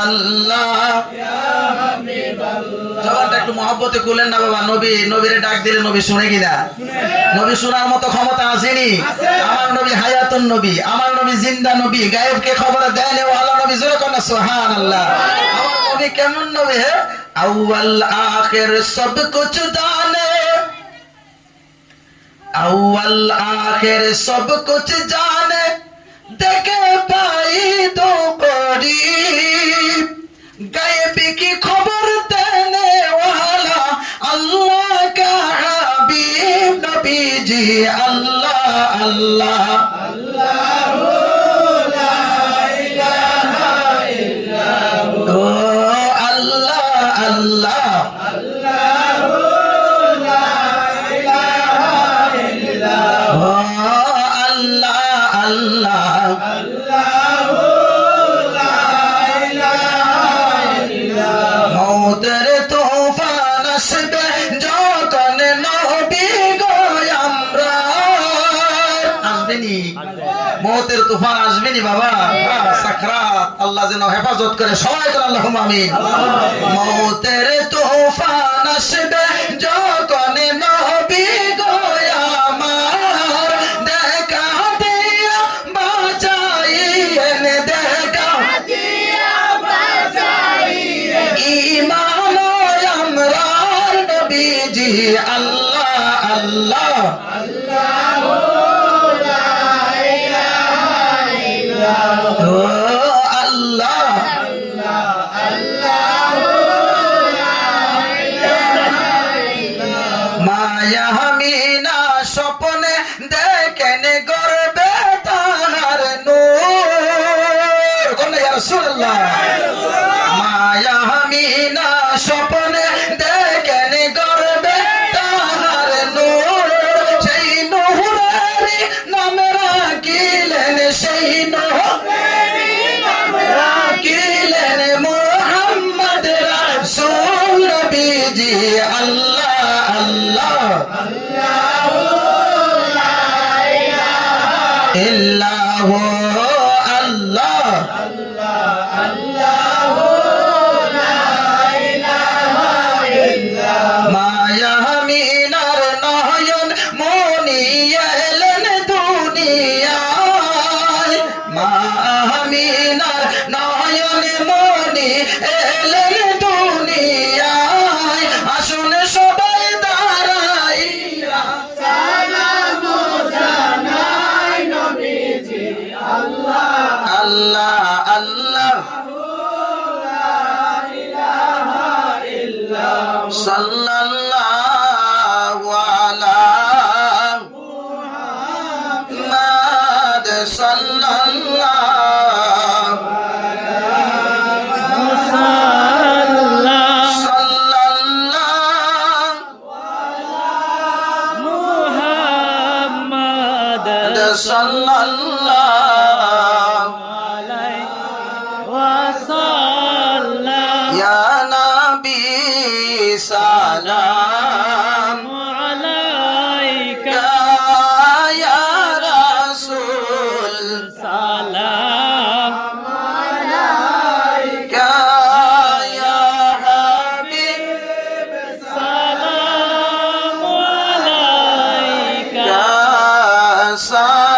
আল্লাহ জবানটা একটু মহব্বতে খুলেন না বাবা। নবীরে ডাক দিলে নবী শুনে কিনা? নবী শোনার মতো ক্ষমতা আসেনি। আমার নবী হায়াতুন নবী, আমার নবী জিন্দা নবী, গায়েবকে খবর দেন ওয়ালা নবী। জোরে কোন সুবহানাল্লাহ। আমার নবী কেমন নবী? হে আউয়াল আখির সব কুছ জানে, আউয়াল আখির সব কুছ জানে, देखे पाई तो करीब, गायब की खबर देने वाला अल्लाह का हबीब नबी जी। अल्लाह अल्लाह अल्लाह ला इलाहा इल्लल्लाह, ओ अल्लाह अल्लाह अल्लाह ला इलाहा इल्लल्लाह, ओ अल्लाह अल्लाह মৌতের তুফান আসবে যখন নবী গো আমরা। আসবেনি মৌতের তুফান? আসবেনি বাবা। সাকরাত আল্লাহ যেন হেফাজত করে। সবাই করে আল্লাহুম্মা আমিন। মৌতের তুফান আসবে যখন নবী গো আমার, দেখা দিয়া বাঁচাইয়েন, দেখা দিয়া বাঁচাইয়েন ঈমান আমরার নবীজি। আল্লাহ আল্লাহ আল্লাহ লা ইলাহা ইল্লাল্লাহ, ও আল্লাহ আল্লাহ আল্লাহ লা ইলাহা ইল্লাল্লাহ। মায়া হামিনা স্বপ্নে দেখেন গর্বে তাহার নূর। কোন ইয়া রাসূলুল্লাহ। মায়া হামিনা স্বপ্নে দেখেন গর্বে তাহার নূর, সেই নূরেরই নাম রাখিলেন, সেই নূরেরই নাম রাখিলেন মুহাম্মদ রাসূল নবীজি। আল্লাহ আল্লাহ আল্লাহ লা ইলাহা ইল্লাল্লাহ, আল্লাহ আল্লাহ আল্লাহ লা ইলাহা ইল্লাল্লাহ। মায়া মিনার নয়ন মনি এলেন দুনিয়ায়, মায়া মিনার নয়ন মনি এলেন দুনিয়ায়। আসুন সবাই দাঁড়াইয়া সালাম জানাই নবীজি। আল্লাহ আল্লাহ আল্লাহ সাল্লাল্লাহু আলা মুহাম্মাদ সাল্লাল্লাহু সাল্লাল্লাহু আলাইহি ওয়াসাল্লাম। ইয়া নবী সালাম আলাইকা, ইয়া রাসূল সালাম আলাইকা, ইয়া হাবিব সালাম আলাইকা, সালাওয়াতুল্লাহ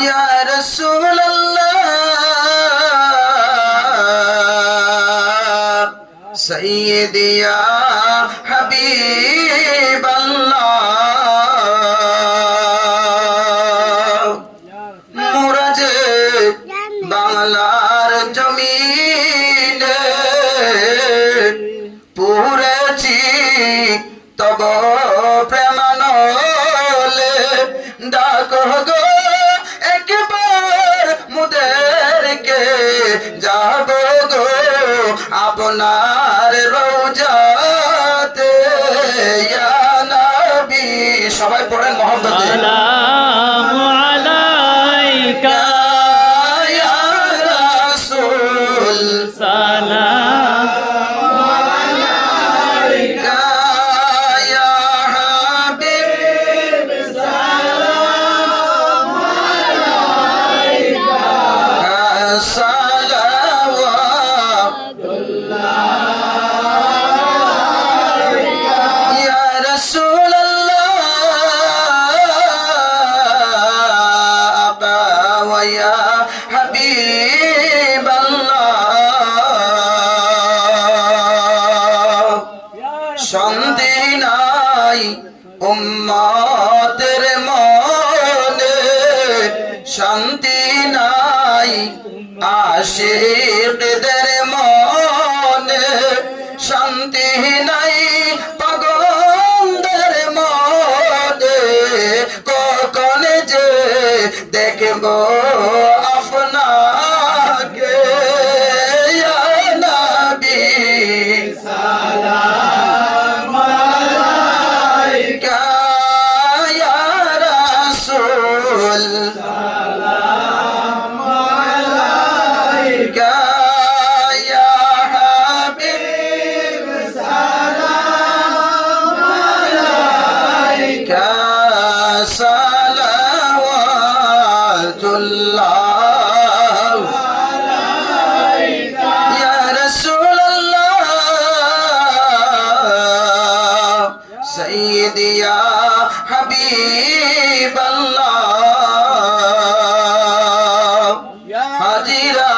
ইয়া রাসূলুল্লাহ, সাইয়্যিদি ইয়া হাবিবাল্লাহ। মোরা যে বাংলার জমিনে পুরেছি তব প্রেমানলে, ডাকো গো একবার মুদেরকে, যাব গো আপনার রওজাতে। ইয়া নবী, সবাই পড়েন মহব্বতে। সালামু আলাইকা ইয়া রাসূল সালাম আলাইকা, ইয়া হাবিব সালাম শান্তি নাই আশিকদের মনে শান্তি নাই পাগলদের মনে কখন যে দেখব আপনাকে ইয়া নবী সালাম আলাইকা ইয়া রাসূল সালাম আলাইকা ইয়া হাবিব সালাম আলাইকা সালাওয়াতুল্লাহ ইয়া রাসূলুল্লাহ সাইয়্যিদি ইয়া হাবিবাল্লাহ হাজিরা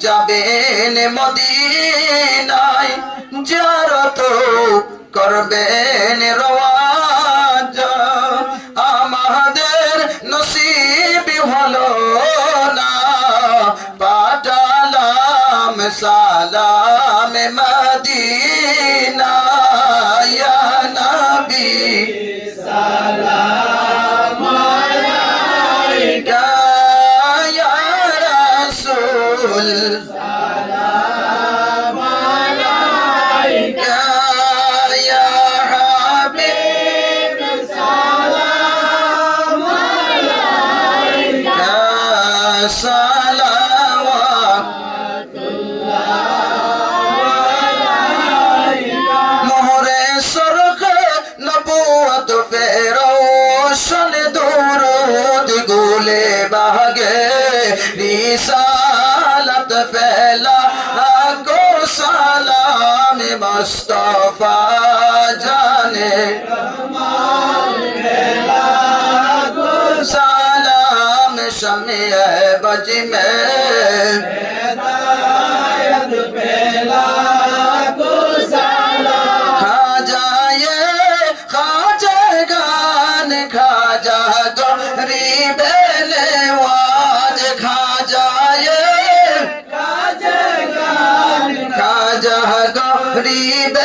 যাবেন মদিনায় জিয়ারত করবেন রওয়াজ আমাদের নসিব হলো না পাঠালাম সালাম মদিনা ইয়া নবী সালাম আলাইকা ইয়া রাসূল সালাম আলাইকা ইয়া হাবিব সালাম আলাইকা মোহরে সরখ নবুয়ত পে রোশন দুরূদ গুলে বাগে রিসালত ফেলা গো সালাম মুস্তাফা জানে সালাম शम्ए बज में हिदायत पेला को सलाम खा जाए गान खा जा गरीब नवाज खा जाए गान खा जा गरीब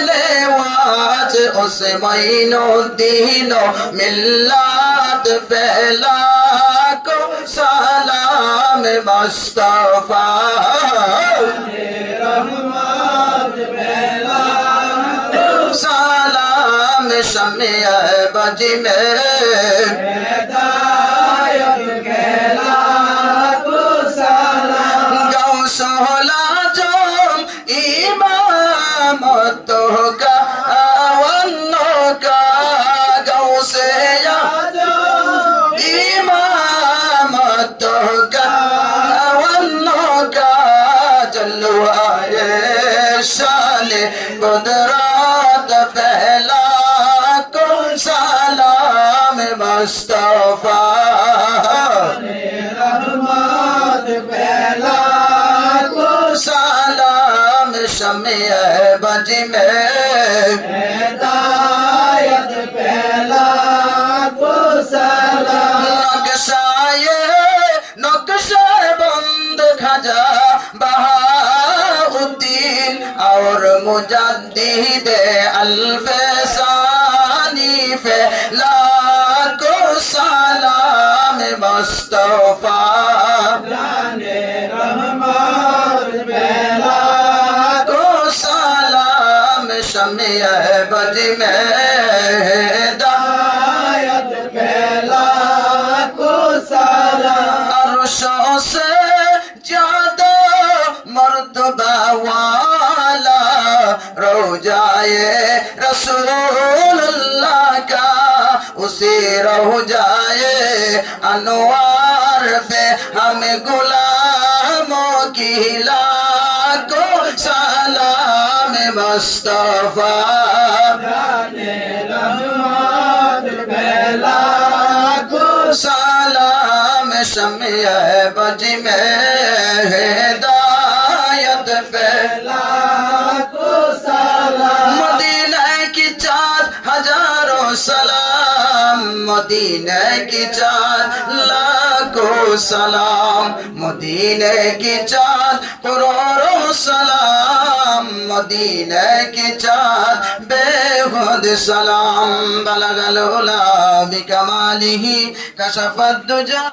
नवाज उस मोइनुद्दीन मिल्लत पहला को सलाम मुस्तफा रहमत पहला सलाम शम्ए बज में हिदायत पहला को सलाम गौसला जोम इमामत का अवन्नो का गौसे इमामत का अवन्नो का जलवाए शान कुदरत फैला को सलाम मुस्तफा रहमत पहला को सलाम शम्ए बज में हिदायत पहला को सलाम नक्शाए नक्शा बंद खजा बहाउद्दीन और मुजद्दिद अल्फसानी पे लाखो सलाम मुस्तफा जाने रहमत पहला को सलाम शम्ए बज में हिदायत पहला को सलाम अरशों से ज्यादा मर्तबा वाला रोजाए रसूलुल्लाह का उसे रोजाए अनवार पे हम गुलामों की लाखों सलाम मुस्तफा पहला को सलाम शम्ए बज में हिदायत पहला को सलाम मदीना की 4000 सलाम मदीना की 4 लाख लाखों सलाम मदीने की चाँद करोड़ों सलाम मदीने की चाँद बेखुद सलाम बलगल उला बिकमालिही कशफत दुजा